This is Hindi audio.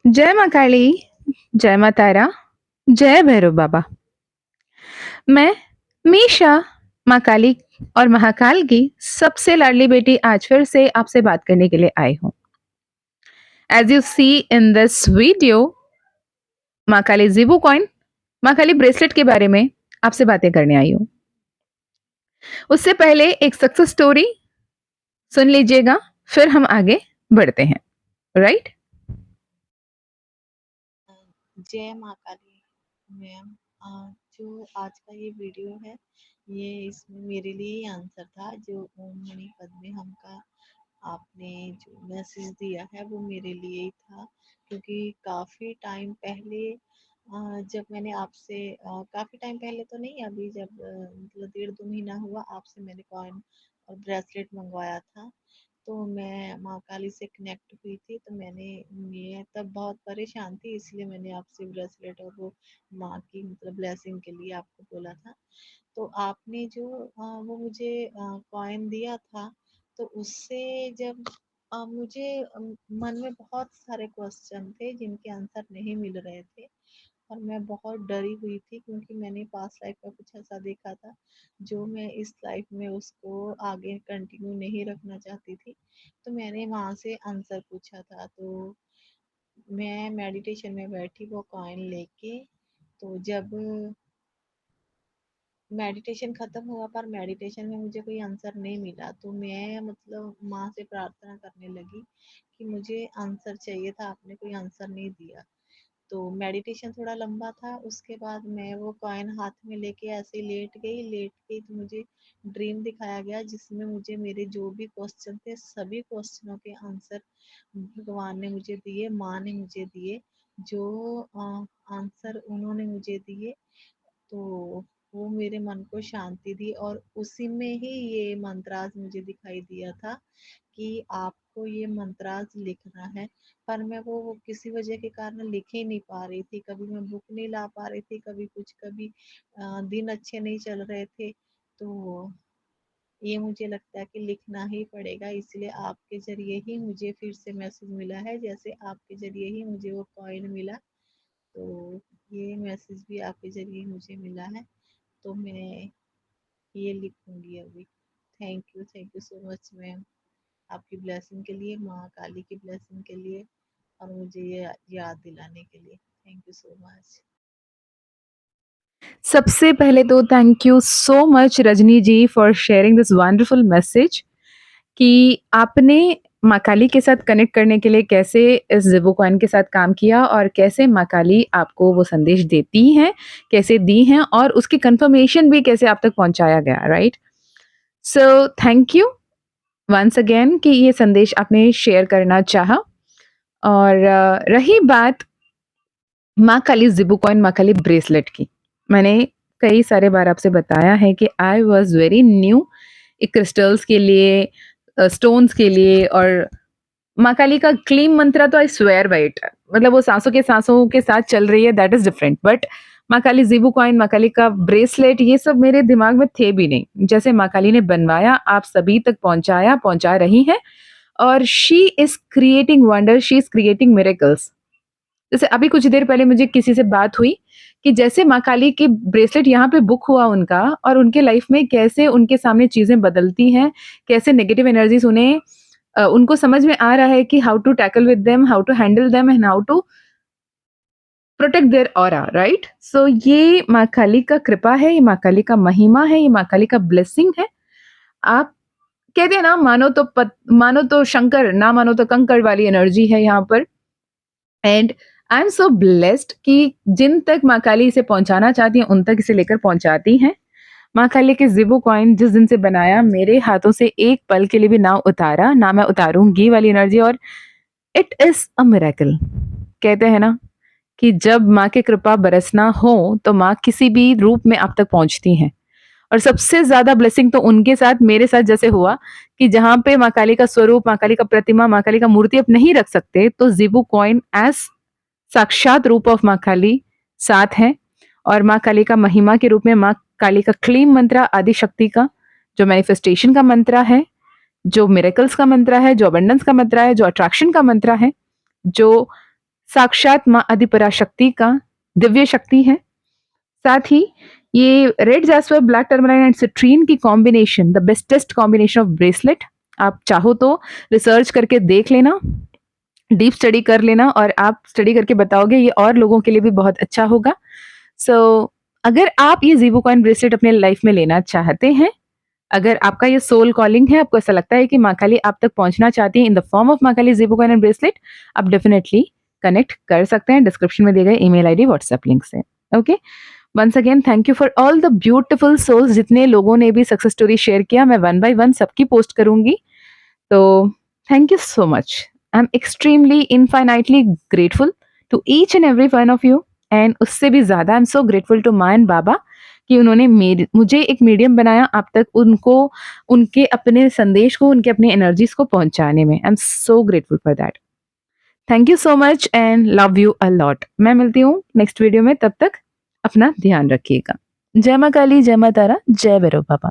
जय माँ काली, जय माँ तारा, जय भैरव बाबा। मैं मीशा, माँ काली और महाकाल की सबसे लाडली बेटी आज फिर से आपसे बात करने के लिए आई हूँ। As you see in this video, माँ काली ज़ीबू कॉइन, माँ काली ब्रेसलेट के बारे में आपसे बातें करने आई हूँ। उससे पहले एक सक्सेस स्टोरी सुन लीजिएगा, फिर हम आगे बढ़ते हैं, राइट? अ, जय माँ काली मैम। जो आज का ये वीडियो है, ये इसमें मेरे लिए ही आंसर था जो ओम मणि पद्मे हम का आपने जो मैसेज दिया है वो मेरे लिए ही था। क्योंकि काफ़ी टाइम पहले जब मैंने आपसे काफ़ी टाइम पहले तो नहीं, अभी जब मतलब 1.5 महीना हुआ आपसे मैंने कॉइन और ब्रेसलेट मंगवाया था। तो मैं माँ काली से कनेक्ट हुई थी, तो मैंने मैं तब बहुत परेशान थी, इसलिए मैंने आपसे ब्रेसलेट और वो माँ की मतलब ब्लेसिंग के लिए आपको बोला था। तो आपने जो वो मुझे कॉइन दिया था, तो उससे जब मुझे मन में बहुत सारे क्वेश्चन थे जिनके आंसर नहीं मिल रहे थे, और मैं बहुत डरी हुई थी क्योंकि मैंने पास्ट लाइफ में कुछ ऐसा देखा था जो मैं इस लाइफ में उसको आगे कंटिन्यू नहीं रखना चाहती थी। तो मैंने वहाँ से आंसर पूछा था, तो मैं मेडिटेशन में बैठी वो कॉइन लेके। तो जब मेडिटेशन खत्म हुआ पर मेडिटेशन में मुझे कोई आंसर नहीं मिला, तो मैं मतलब माँ से प्रार्थना करने लगी कि मुझे आंसर चाहिए था, आपने कोई आंसर नहीं दिया। तो मेडिटेशन थोड़ा लंबा था, उसके बाद मैं वो कॉइन हाथ में लेके ऐसे लेट गई तो मुझे ड्रीम दिखाया गया जिसमें मुझे मेरे जो भी क्वेश्चन थे सभी क्वेश्चनों के आंसर भगवान ने मुझे दिए, माँ ने मुझे दिए। जो आंसर उन्होंने मुझे दिए, तो वो मेरे मन को शांति दी, और उसी में ही ये मंत्राज मुझे दिखाई दिया था कि आपको ये मंत्राज लिखना है। पर मैं वो किसी वजह के कारण लिख ही नहीं पा रही थी, कभी मैं बुक नहीं ला पा रही थी, कभी कुछ, कभी दिन अच्छे नहीं चल रहे थे। तो ये मुझे लगता है कि लिखना ही पड़ेगा, इसलिए आपके जरिए ही मुझे फिर से मैसेज मिला है, जैसे आपके जरिए ही मुझे वो कॉइन मिला। तो ये मैसेज भी आपके जरिए मुझे मिला है, तो मैं ये लिखूंगी अभी। Thank you so much ma'am, आपकी ब्लेसिंग के लिए, माँ काली की ब्लेसिंग के लिए, और मुझे ये याद दिलाने के लिए। Thank you so much. सबसे पहले तो thank you so much Rajni ji for sharing this wonderful message कि आपने माँ काली के साथ कनेक्ट करने के लिए कैसे इस ज़िबू कॉइन के साथ काम किया और कैसे माँ काली आपको वो संदेश देती हैं, कैसे दी हैं और उसकी कन्फर्मेशन भी कैसे आप तक पहुँचाया गया, right? So thank you once again कि ये संदेश आपने शेयर करना चाहा। और रही बात माँ काली ज़िबू कॉइन, माँ काली ब्रेसलेट की, मैंने कई सारे बार आपसे बताया है कि I was very new crystals के लिए, स्टोन्स के लिए। और माँ काली का क्लीम मंत्र तो आई स्वेयर बाय इट, मतलब वो साँसों के साथ चल रही है, दैट इज़ डिफरेंट। बट माँ काली ज़ीबू कॉइन, माँ काली का ब्रेसलेट ये सब मेरे दिमाग में थे भी नहीं। जैसे माँ काली ने बनवाया, आप सभी तक पहुँचाया, पहुँचा रही हैं और she is creating wonders, she is creating miracles. जैसे अभी कुछ देर पहले मुझे किसी से बात हुई कि जैसे माँ काली के ब्रेसलेट यहाँ पे बुक हुआ उनका, और उनके लाइफ में कैसे उनके सामने चीज़ें बदलती हैं, कैसे नेगेटिव एनर्जीज़ उन्हें उनको समझ में आ रहा है कि how to tackle with them, how to handle them and how to protect their aura, right? So ये माँ काली का कृपा है, ये माँ काली का महिमा है, ये माँ काली का ब्लेसिंग है। आप कहते हैं ना, मानो तो शंकर, ना मानो तो कंकड़ वाली एनर्जी है यहाँ पर। And I am so blessed कि जिन तक माँ काली इसे पहुँचाना चाहती हैं, उन तक इसे लेकर पहुँचाती हैं। माँ काली के ज़िबू कॉइन जिस दिन से बनाया, मेरे हाथों से एक पल के लिए भी ना उतारा, ना मैं उतारूँगी वाली एनर्जी, और इट इज़ अ मिरेकल। कहते हैं ना कि जब माँ की कृपा बरसना हो, तो माँ किसी भी रूप में आप तक पहुँचती हैं। और सबसे ज़्यादा ब्लेसिंग तो उनके साथ, मेरे साथ जैसे हुआ कि जहाँ पे माँ काली का स्वरूप, माँ काली का प्रतिमा, माँ काली का मूर्ति आप नहीं रख सकते, तो ज़िबू कॉइन एज़ साक्षात रूप ऑफ माँ काली साथ हैं। और माँ काली का महिमा के रूप में माँ काली का क्लीम मंत्र, आदि शक्ति का जो मैनिफेस्टेशन का मंत्र है, जो मिरेकल्स का मंत्र है, जो अबंडेंस का मंत्र है, जो अट्रैक्शन का मंत्र है, जो साक्षात माँ आदिपराशक्ति का दिव्य शक्ति है। साथ ही ये red jasper, black tourmaline and citrine की combination the bestest combination of bracelet. आप चाहो तो रिसर्च करके देख लेना, डीप स्टडी कर लेना और आप स्टडी करके बताओगे, ये और लोगों के लिए भी बहुत अच्छा होगा। सो अगर आप ये ज़ीबो कॉइन ब्रेसलेट अपने लाइफ में लेना चाहते हैं, अगर आपका ये सोल कॉलिंग है, आपको ऐसा लगता है कि माँ काली आप तक पहुँचना चाहती हैं इन द फॉर्म ऑफ माँ Kali Zibu coin and bracelet, आप डेफिनिटली कनेक्ट कर सकते हैं डिस्क्रिप्शन में दिए गए ईमेल आईडी, व्हाट्सएप लिंक से। Okay? Once again thank you for all the beautiful souls, जितने लोगों ने भी सक्सेस स्टोरी शेयर किया, मैं वन बाय वन सबकी पोस्ट करूँगी। तो thank you so much. I am extremely infinitely grateful to each and every one of you, and उससे भी ज़्यादा आई एम सो ग्रेटफुल टू माँ एंड बाबा कि उन्होंने मुझे एक मीडियम बनाया आप तक उनको, उनके अपने संदेश को, उनके अपने एनर्जीज़ को पहुँचाने में। आई am so grateful for that. Thank you so much and love you a lot. मैं मिलती हूँ नेक्स्ट वीडियो में, तब तक अपना ध्यान रखिएगा। जय माँ काली, जय माँ तारा, जय भैरव बाबा।